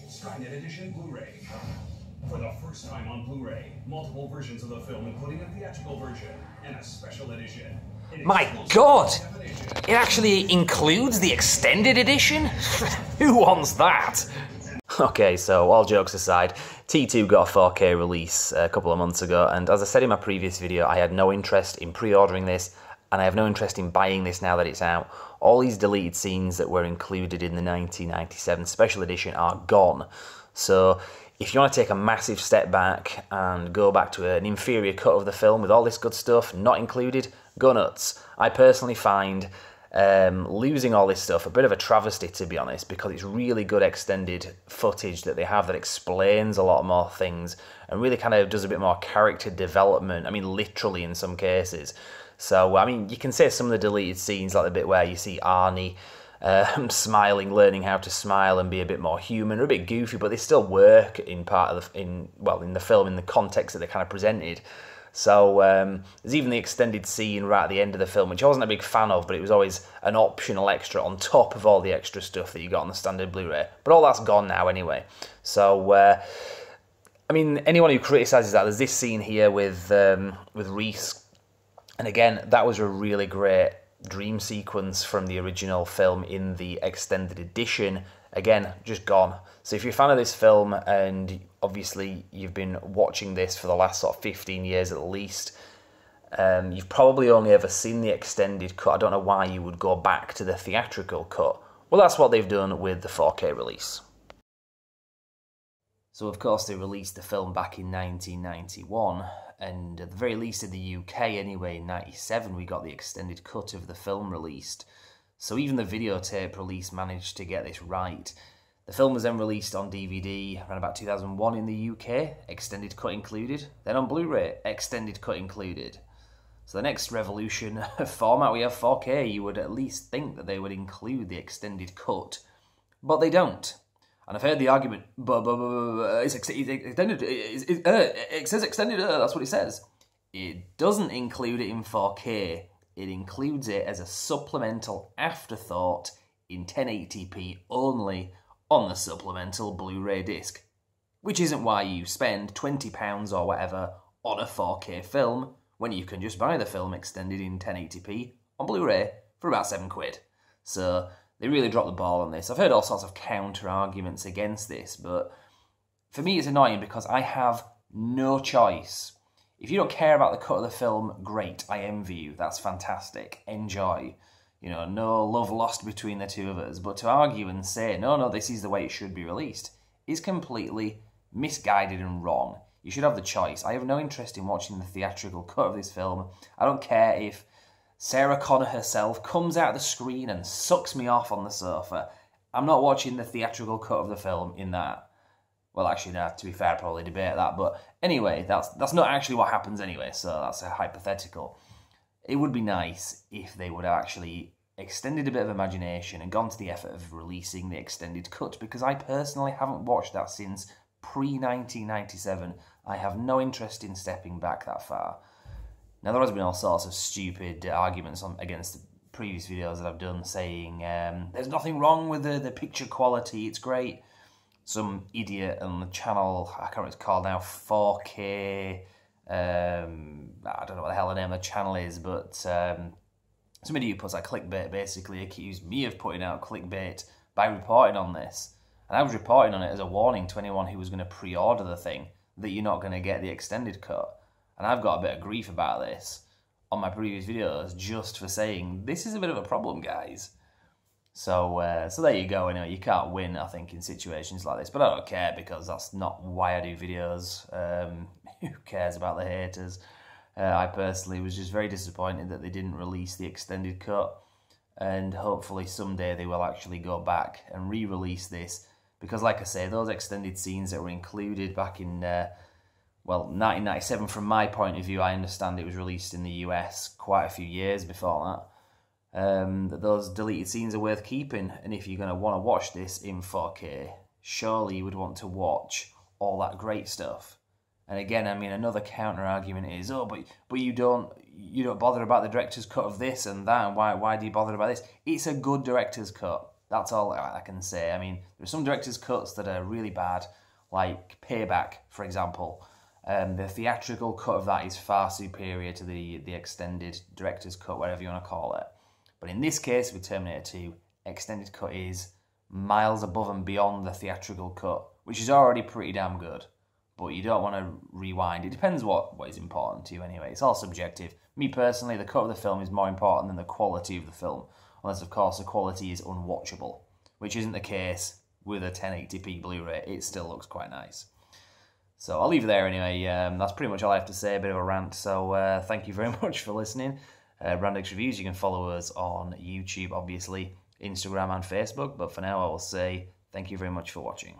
Skynet Edition Blu-ray. For the first time on Blu-ray, multiple versions of the film, including a theatrical version and a special edition. My God! It actually includes the extended edition? Who wants that? Okay, so all jokes aside, T2 got a 4K release a couple of months ago, and as I said in my previous video, I had no interest in pre-ordering this, and I have no interest in buying this now that it's out. All these deleted scenes that were included in the 1997 special edition are gone. So if you want to take a massive step back and go back to an inferior cut of the film with all this good stuff not included, go nuts. I personally find losing all this stuff a bit of a travesty, to be honest, because it's really good extended footage that they have that explains a lot more things and really kind of does a bit more character development. I mean, literally in some cases. So, I mean, you can say some of the deleted scenes, like the bit where you see Arnie smiling, learning how to smile and be a bit more human, or a bit goofy, but they still work in part of in the film, in the context that they kind of presented. So there's even the extended scene right at the end of the film, which I wasn't a big fan of, but it was always an optional extra on top of all the extra stuff that you got on the standard Blu-ray. But all that's gone now anyway. So I mean, anyone who criticises that, there's this scene here with Reese, and again, that was a really great dream sequence from the original film in the extended edition. Again, just gone. So if you're a fan of this film, and obviously you've been watching this for the last sort of 15 years at least, you've probably only ever seen the extended cut. I don't know why you would go back to the theatrical cut. Well, that's what they've done with the 4K release. So of course they released the film back in 1991, and at the very least in the UK anyway, in 97 we got the extended cut of the film released. So even the videotape release managed to get this right. The film was then released on DVD around about 2001 in the UK, extended cut included. Then on Blu-ray, extended cut included. So the next revolution of format, we have 4K. You would at least think that they would include the extended cut, but they don't. And I've heard the argument, but it's extended, it says extended, that's what it says. It doesn't include it in 4K. It includes it as a supplemental afterthought in 1080p only on the supplemental Blu-ray disc. Which isn't why you spend £20 or whatever on a 4K film when you can just buy the film extended in 1080p on Blu-ray for about £7. So they really dropped the ball on this. I've heard all sorts of counter-arguments against this, but for me it's annoying because I have no choice. If you don't care about the cut of the film, great, I envy you, that's fantastic, enjoy. You know, no love lost between the two of us, but to argue and say, no, this is the way it should be released, is completely misguided and wrong. You should have the choice. I have no interest in watching the theatrical cut of this film. I don't care if Sarah Connor herself comes out of the screen and sucks me off on the sofa. I'm not watching the theatrical cut of the film in that. Well, actually, no, to be fair, I'd probably debate that. But anyway, that's not actually what happens anyway, so that's a hypothetical. It would be nice if they would have actually extended a bit of imagination and gone to the effort of releasing the extended cut, because I personally haven't watched that since pre-1997. I have no interest in stepping back that far. Now, there has been all sorts of stupid arguments against the previous videos that I've done, saying there's nothing wrong with the picture quality, it's great. Some idiot on the channel, I can't remember what it's called now, 4K, I don't know what the hell the name of the channel is, but some idiot who puts out clickbait basically accused me of putting out clickbait by reporting on this. And I was reporting on it as a warning to anyone who was going to pre-order the thing, that you're not going to get the extended cut. And I've got a bit of grief about this on my previous videos just for saying, this is a bit of a problem, guys. So so there you go. Anyway, you can't win, I think, in situations like this. But I don't care, because that's not why I do videos. Who cares about the haters? I personally was just very disappointed that they didn't release the extended cut. And hopefully someday they will actually go back and re-release this. Because like I say, those extended scenes that were included back in, well, 1997, from my point of view, I understand it was released in the US quite a few years before that. That those deleted scenes are worth keeping, and if you're going to want to watch this in 4K, surely you would want to watch all that great stuff. And again, I mean, another counter argument is, oh, but you don't bother about the director's cut of this and that, and why do you bother about this? It's a good director's cut. That's all I can say. I mean, there are some director's cuts that are really bad, like Payback, for example. The theatrical cut of that is far superior to the extended director's cut, whatever you want to call it. But in this case, with Terminator 2, extended cut is miles above and beyond the theatrical cut, which is already pretty damn good. But you don't want to rewind. It depends what is important to you anyway. It's all subjective. Me personally, the cut of the film is more important than the quality of the film. Unless, of course, the quality is unwatchable, which isn't the case with a 1080p Blu-ray. It still looks quite nice. So I'll leave it there anyway. That's pretty much all I have to say, a bit of a rant. So thank you very much for listening. Brandix Reviews, you can follow us on YouTube, obviously, Instagram and Facebook. But for now, I will say thank you very much for watching.